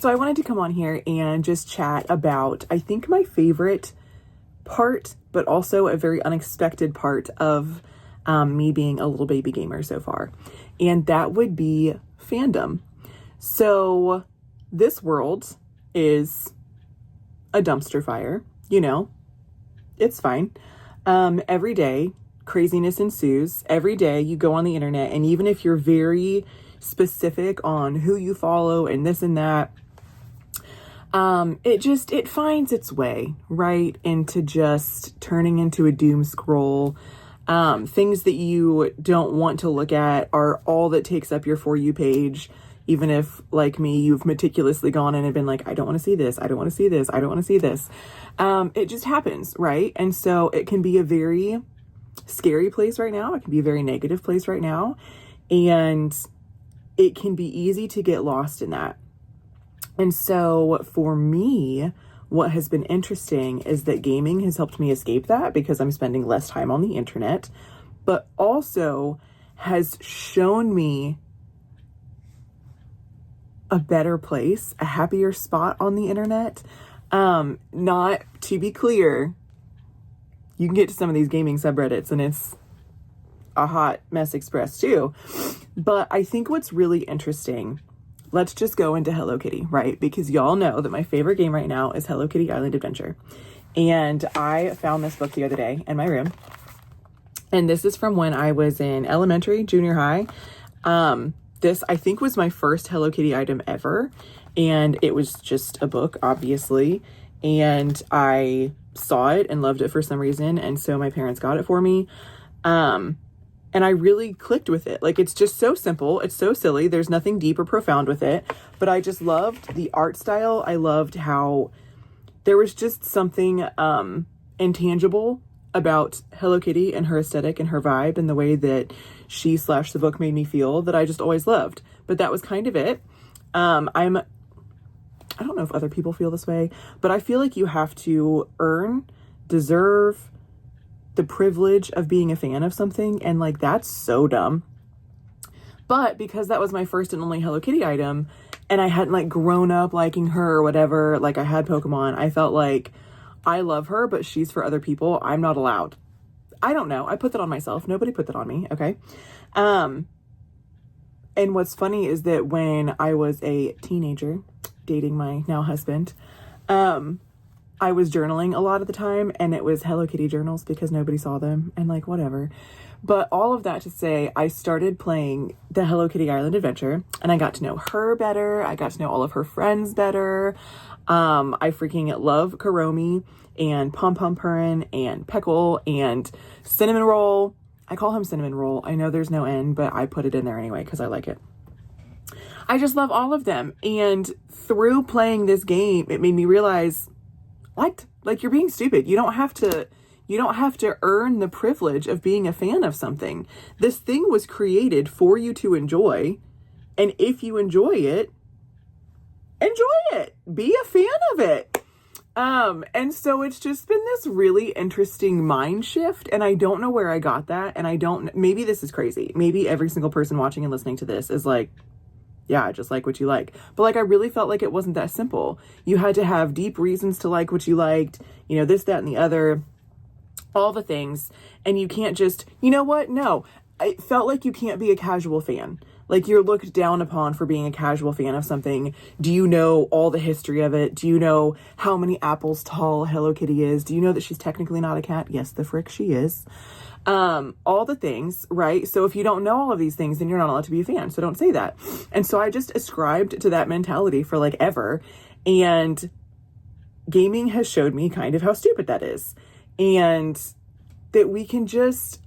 So I wanted to come on here and just chat about, I think, my favorite part, but also a very unexpected part of me being a little baby gamer so far. And that would be fandom. So this world is a dumpster fire, you know, it's fine. Every day, craziness ensues. Every day you go on the internet, and even if you're very specific on who you follow and this and that, it finds its way right into just turning into a doom scroll. Things that you don't want to look at are all that takes up your For You page. Even if, like me, you've meticulously gone in and been like, I don't want to see this. I don't want to see this. I don't want to see this. It just happens, right? And so it can be a very scary place right now. It can be a very negative place right now. And it can be easy to get lost in that. And so for me, what has been interesting is that gaming has helped me escape that because I'm spending less time on the internet, but also has shown me a better place, a happier spot on the internet. Not to be clear, you can get to some of these gaming subreddits and it's a hot mess express too. But I think what's really interesting, let's just go into Hello Kitty, right? Because y'all know that my favorite game right now is Hello Kitty Island Adventure. And I found this book the other day in my room. And this is from when I was in elementary, junior high. This, I think, was my first Hello Kitty item ever. And it was just a book, obviously. And I saw it and loved it for some reason. And so my parents got it for me. And I really clicked with it. Like, it's just so simple. It's so silly. There's nothing deep or profound with it. But I just loved the art style. I loved how there was just something intangible about Hello Kitty and her aesthetic and her vibe and the way that the book made me feel that I just always loved. But that was kind of it. I don't know if other people feel this way, but I feel like you have to deserve the privilege of being a fan of something. And like, that's so dumb. But because that was my first and only Hello Kitty item, and I hadn't like grown up liking her or whatever, like I had Pokemon, I felt like I love her, but she's for other people. I'm not allowed. I don't know. I put that on myself. Nobody put that on me. Okay. And what's funny is that when I was a teenager dating my now husband, I was journaling a lot of the time, and it was Hello Kitty journals because nobody saw them and like whatever. But all of that to say, I started playing the Hello Kitty Island Adventure and I got to know her better. I got to know all of her friends better. I freaking love Karomi and Pom Pom Purin and Peckle and Cinnamon Roll. I call him Cinnamon Roll. I know there's no N, but I put it in there anyway because I like it. I just love all of them. And through playing this game, it made me realize, what? Like, you're being stupid. You don't have to earn the privilege of being a fan of something. This thing was created for you to enjoy. And if you enjoy it, enjoy it. Be a fan of it. And so it's just been this really interesting mind shift. And I don't know where I got that. And maybe this is crazy. Maybe every single person watching and listening to this is like, yeah, just like what you like. But like, I really felt like it wasn't that simple. You had to have deep reasons to like what you liked, you know, this, that, and the other, all the things. And you can't just, you know what? No, it felt like you can't be a casual fan. Like, you're looked down upon for being a casual fan of something. Do you know all the history of it? Do you know how many apples tall Hello Kitty is? Do you know that she's technically not a cat? Yes, the frick she is. All the things, right? So if you don't know all of these things, then you're not allowed to be a fan. So don't say that. And so I just ascribed to that mentality for like ever. And gaming has showed me kind of how stupid that is. And that we can just,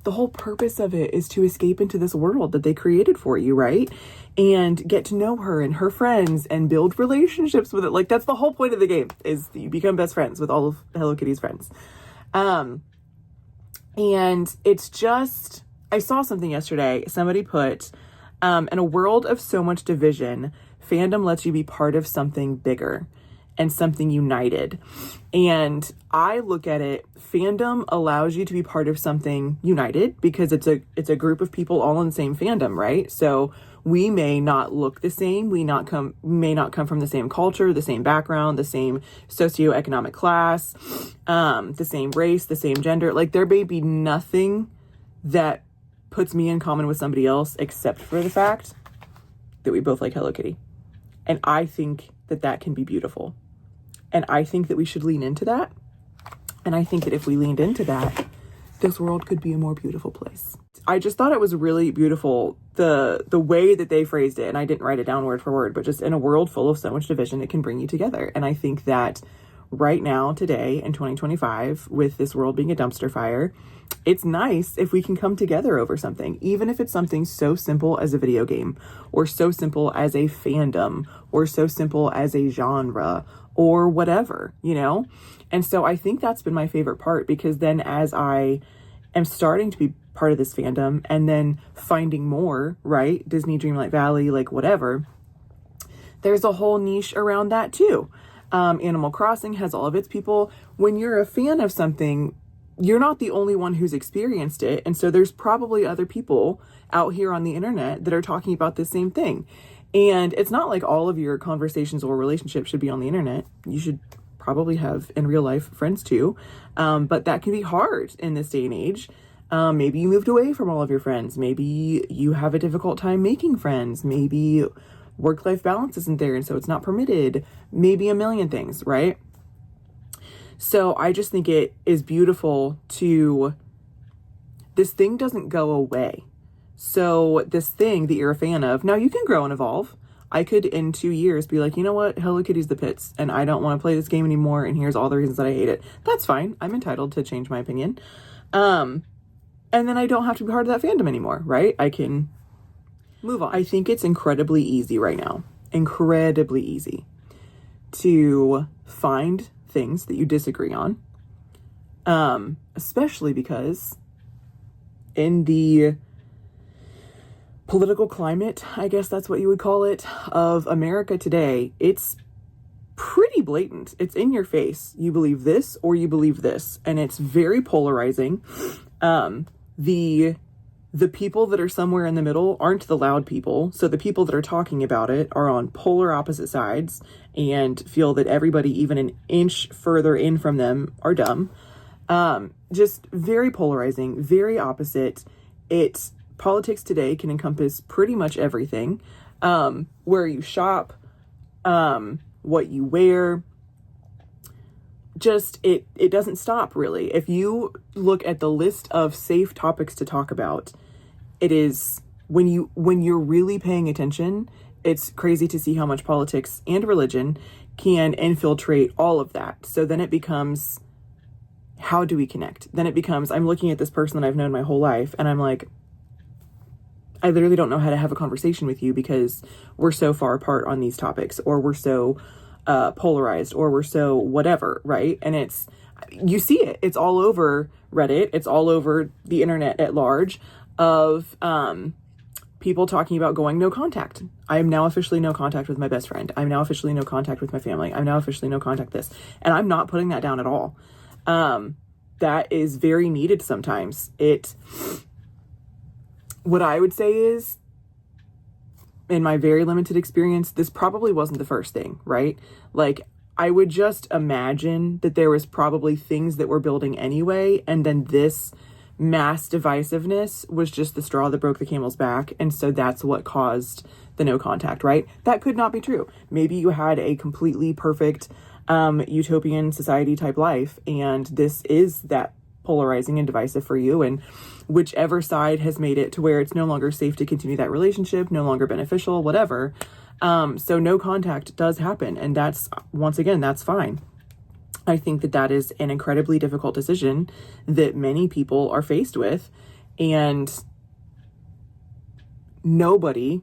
the whole purpose of it is to escape into this world that they created for you, right? And get to know her and her friends and build relationships with it. Like, that's the whole point of the game, is you become best friends with all of Hello Kitty's friends. And it's just, I saw something yesterday. Somebody put, in a world of so much division, fandom lets you be part of something bigger and something united. And I look at it, fandom allows you to be part of something united because it's a group of people all in the same fandom, right? So We may not look the same. We may not come from the same culture, the same background, the same socioeconomic class, the same race, the same gender. Like, there may be nothing that puts me in common with somebody else except for the fact that we both like Hello Kitty. And I think that that can be beautiful. And I think that we should lean into that. And I think that if we leaned into that, this world could be a more beautiful place. I just thought it was really beautiful, the way that they phrased it. And I didn't write it down word for word, but just in a world full of so much division, it can bring you together. And I think that right now, today in 2025, with this world being a dumpster fire, it's nice if we can come together over something, even if it's something so simple as a video game, or so simple as a fandom, or so simple as a genre, or whatever, you know? And so I think that's been my favorite part, because then as I am starting to be part of this fandom and then finding more, right? Disney Dreamlight Valley, like whatever, there's a whole niche around that too. Animal Crossing has all of its people. When you're a fan of something, you're not the only one who's experienced it. And so there's probably other people out here on the internet that are talking about the same thing. And it's not like all of your conversations or relationships should be on the internet. You should probably have in real life friends too. But that can be hard in this day and age. Maybe you moved away from all of your friends. Maybe you have a difficult time making friends. Maybe work-life balance isn't there and so it's not permitted. Maybe a million things, right? So I just think it is beautiful this thing doesn't go away. So this thing that you're a fan of, now you can grow and evolve. I could in 2 years be like, you know what? Hello Kitty's the pits and I don't want to play this game anymore. And here's all the reasons that I hate it. That's fine. I'm entitled to change my opinion. And then I don't have to be part of that fandom anymore, right? I can move on. I think it's incredibly easy right now, incredibly easy to find things that you disagree on. Especially because in the political climate, I guess that's what you would call it, of America today, it's pretty blatant. It's in your face. You believe this or you believe this. And it's very polarizing. The people that are somewhere in the middle aren't the loud people. So the people that are talking about it are on polar opposite sides and feel that everybody even an inch further in from them are dumb. Just very polarizing, very opposite. Politics today can encompass pretty much everything. Where you shop, what you wear, just it doesn't stop really. If you look at the list of safe topics to talk about, it is when you're really paying attention, it's crazy to see how much politics and religion can infiltrate all of that. So then it becomes, how do we connect? Then it becomes, I'm looking at this person that I've known my whole life and I'm like, I literally don't know how to have a conversation with you because we're so far apart on these topics, or we're so polarized, or we're so whatever, right? And you see it. It's all over Reddit. It's all over the internet at large of people talking about going no contact. I am now officially no contact with my best friend. I'm now officially no contact with my family. I'm now officially no contact this. And I'm not putting that down at all. That is very needed sometimes. What I would say is, in my very limited experience, this probably wasn't the first thing, right? Like, I would just imagine that there was probably things that were building anyway, and then this mass divisiveness was just the straw that broke the camel's back, and so that's what caused the no contact, right? That could not be true. Maybe you had a completely perfect utopian society type life, and this is that polarizing and divisive for you, and whichever side has made it to where it's no longer safe to continue that relationship, no longer beneficial, whatever. So no contact does happen, and that's, once again, that's fine. I think that is an incredibly difficult decision that many people are faced with, and nobody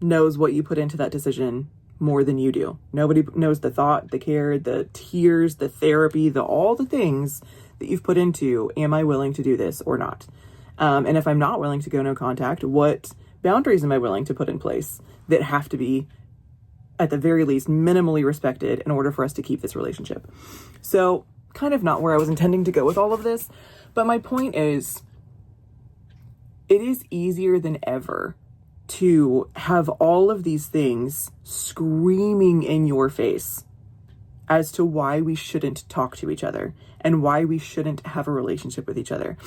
knows what you put into that decision more than you do. Nobody knows the thought, the care, the tears, the therapy, all the things that you've put into, am I willing to do this or not? And if I'm not willing to go no contact, what boundaries am I willing to put in place that have to be, at the very least, minimally respected in order for us to keep this relationship? So kind of not where I was intending to go with all of this, but my point is, it is easier than ever to have all of these things screaming in your face as to why we shouldn't talk to each other and why we shouldn't have a relationship with each other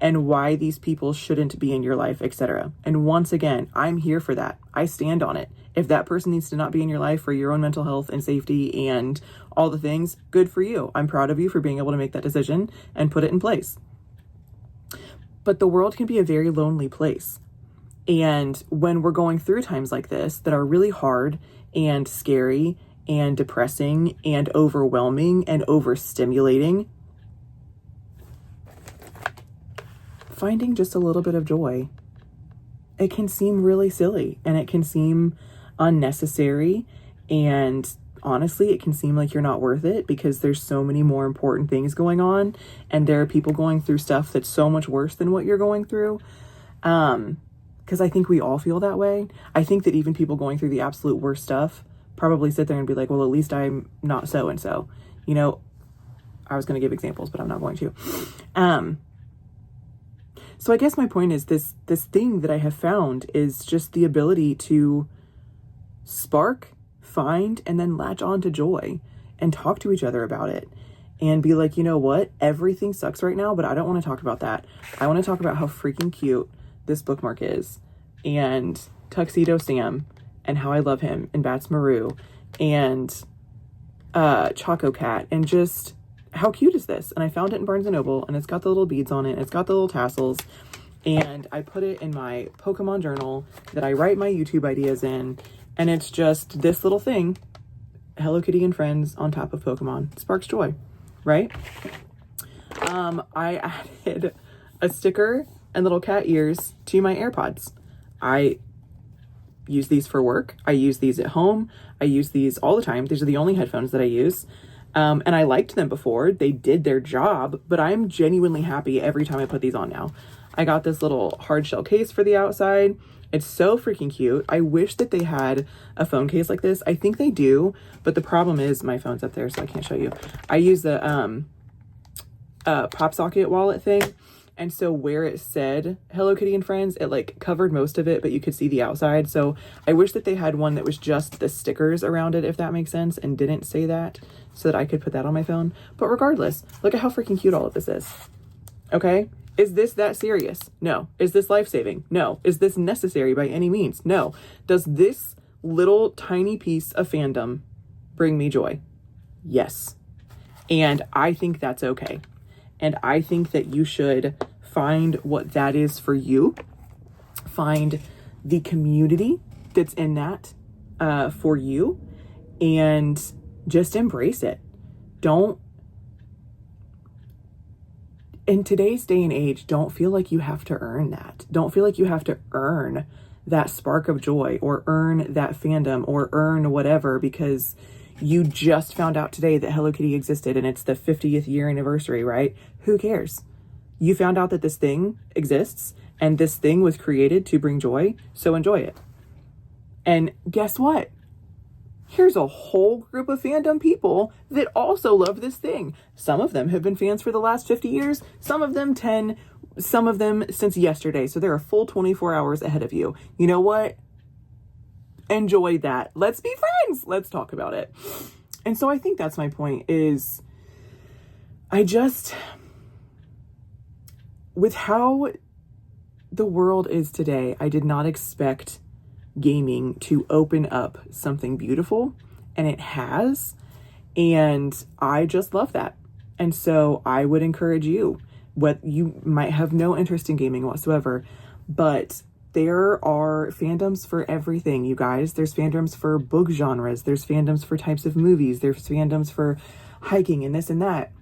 and why these people shouldn't be in your life, etc. And once again, I'm here for that. I stand on it. If that person needs to not be in your life for your own mental health and safety and all the things, good for you. I'm proud of you for being able to make that decision and put it in place. But the world can be a very lonely place. And when we're going through times like this that are really hard and scary and depressing and overwhelming and overstimulating, finding just a little bit of joy, it can seem really silly and it can seem unnecessary, and honestly it can seem like you're not worth it because there's so many more important things going on and there are people going through stuff that's so much worse than what you're going through. Because I think we all feel that way. I think that even people going through the absolute worst stuff probably sit there and be like, well, at least I'm not so and so. You know, I was going to give examples, but I'm not going to. So I guess my point is this thing that I have found is just the ability to spark, find, and then latch on to joy and talk to each other about it and be like, you know what? Everything sucks right now, but I don't want to talk about that. I want to talk about how freaking cute this bookmark is, and Tuxedo Sam, and how I love him, and Bats Maru, and Choco Cat, and just how cute is this? And I found it in Barnes & Noble, and it's got the little beads on it, it's got the little tassels, and I put it in my Pokemon journal that I write my YouTube ideas in, and it's just this little thing, Hello Kitty and friends on top of Pokemon. Sparks joy, right? I added a sticker and little cat ears to my AirPods. I use these for work. I use these at home. I use these all the time. These are the only headphones that I use. And I liked them before. They did their job, but I'm genuinely happy every time I put these on now. I got this little hard shell case for the outside. It's so freaking cute. I wish that they had a phone case like this. I think they do, but the problem is my phone's up there, so I can't show you. I use the pop socket wallet thing. And so where it said Hello Kitty and friends, it like covered most of it, but you could see the outside. So I wish that they had one that was just the stickers around it, if that makes sense, and didn't say that, so that I could put that on my phone. But regardless, look at how freaking cute all of this is. Okay? Is this that serious? No. Is this life-saving? No. Is this necessary by any means? No. Does this little tiny piece of fandom bring me joy? Yes. And I think that's okay. And I think that you should find what that is for you. Find the community that's in that for you, and just embrace it. Don't, in today's day and age, don't feel like you have to earn that. Don't feel like you have to earn that spark of joy or earn that fandom or earn whatever because you just found out today that Hello Kitty existed and it's the 50th year anniversary, right? Who cares? You found out that this thing exists and this thing was created to bring joy, so enjoy it. And guess what? Here's a whole group of fandom people that also love this thing. Some of them have been fans for the last 50 years, some of them 10, some of them since yesterday. So they're a full 24 hours ahead of you. You know what? Enjoy that. Let's be friends. Let's talk about it. And so I think that's my point is with how the world is today, I did not expect gaming to open up something beautiful, and it has. And I just love that. And so I would encourage you, what you might have no interest in gaming whatsoever, but there are fandoms for everything, you guys. There's fandoms for book genres. There's fandoms for types of movies. There's fandoms for hiking and this and that.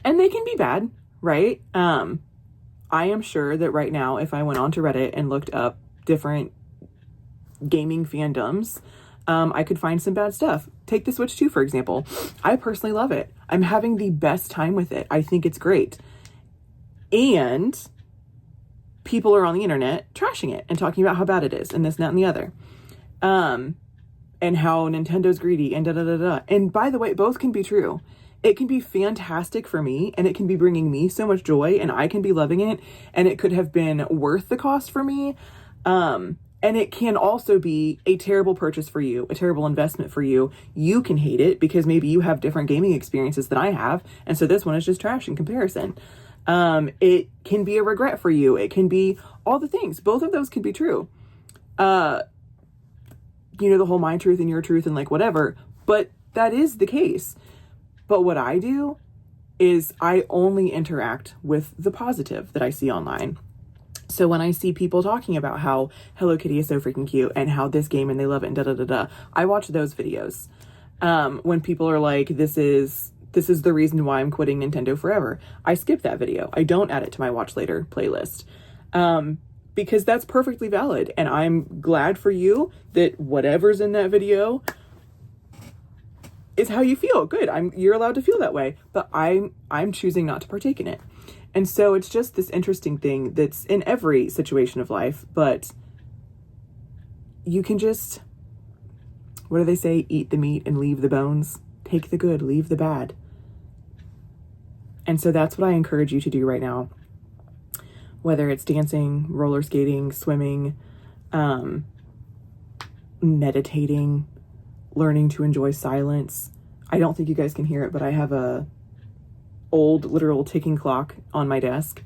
And they can be bad, right? I am sure that right now, if I went onto Reddit and looked up different gaming fandoms, I could find some bad stuff. Take the Switch 2, for example. I personally love it. I'm having the best time with it. I think it's great. And people are on the internet trashing it and talking about how bad it is and this, and that, and the other. And how Nintendo's greedy and da-da-da-da. And by the way, both can be true. It can be fantastic for me and it can be bringing me so much joy and I can be loving it and it could have been worth the cost for me. And it can also be a terrible purchase for you, a terrible investment for you. You can hate it because maybe you have different gaming experiences than I have. And so this one is just trash in comparison. It can be a regret for you. It can be all the things. Both of those could be true. The whole my truth and your truth and like whatever. But that is the case. But what I do is I only interact with the positive that I see online. So when I see people talking about how Hello Kitty is so freaking cute and how this game and they love it and da-da-da-da, I watch those videos. When people are like, this is the reason why I'm quitting Nintendo forever, I skip that video. I don't add it to my watch later playlist. Because that's perfectly valid. And I'm glad for you that whatever's in that video is how you feel. Good. You're allowed to feel that way, but I'm choosing not to partake in it. And so it's just this interesting thing that's in every situation of life, but you can just, what do they say? Eat the meat and leave the bones. Take the good, leave the bad. And so that's what I encourage you to do right now. Whether it's dancing, roller skating, swimming, meditating, learning to enjoy silence. I don't think you guys can hear it, but I have a old literal ticking clock on my desk,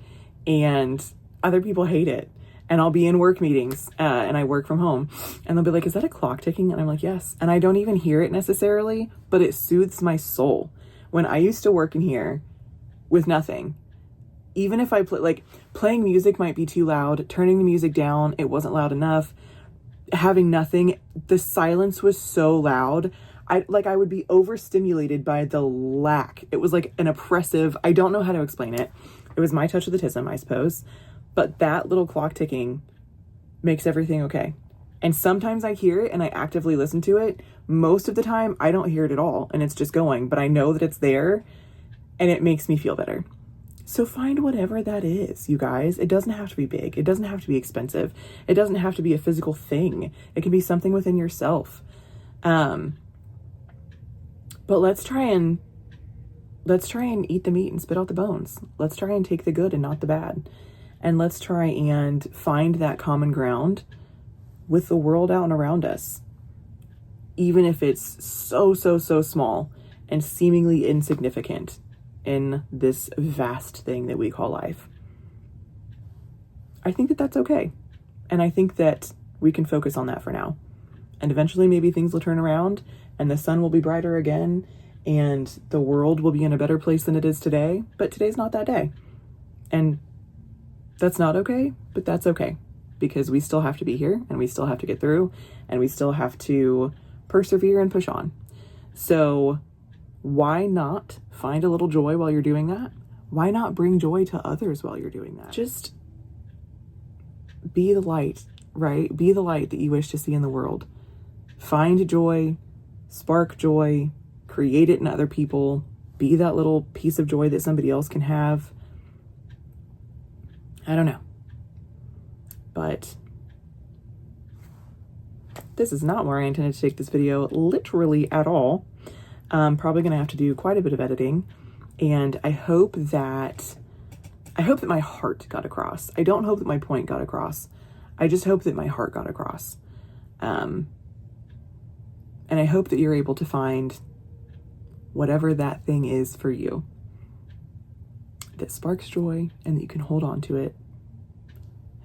and other people hate it. And I'll be in work meetings and I work from home, and they'll be like, is that a clock ticking? And I'm like, yes. And I don't even hear it necessarily, but it soothes my soul. When I used to work in here with nothing, even if I playing music might be too loud, turning the music down, it wasn't loud enough, having nothing, the silence was so loud. I would be overstimulated by the lack. It was like an oppressive, I don't know how to explain it. It was my touch of the tism, I suppose. But that little clock ticking makes everything okay. And sometimes I hear it and I actively listen to it. Most of the time, I don't hear it at all and it's just going. But I know that it's there and it makes me feel better. So find whatever that is, you guys. It doesn't have to be big. It doesn't have to be expensive. It doesn't have to be a physical thing. It can be something within yourself. But let's try and eat the meat and spit out the bones. Let's try and take the good and not the bad. And let's try and find that common ground with the world out and around us. Even if it's so small and seemingly insignificant in this vast thing that we call life. I think that that's okay. And I think that we can focus on that for now. And eventually maybe things will turn around and the sun will be brighter again and the world will be in a better place than it is today. But today's not that day. And that's not okay, but that's okay. Because we still have to be here and we still have to get through and we still have to persevere and push on. So why not find a little joy while you're doing that? Why not bring joy to others while you're doing that? Just be the light, right? Be the light that you wish to see in the world. Find joy, spark joy, create it in other people. Be that little piece of joy that somebody else can have. I don't know. But this is not where I intended to take this video literally at all. I'm probably going to have to do quite a bit of editing. And I hope that my heart got across. I don't hope that my point got across. I just hope that my heart got across. And I hope that you're able to find whatever that thing is for you that sparks joy and that you can hold on to it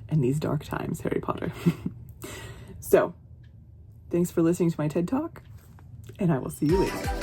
in these dark times, Harry Potter. So, thanks for listening to my TED Talk, and I will see you later.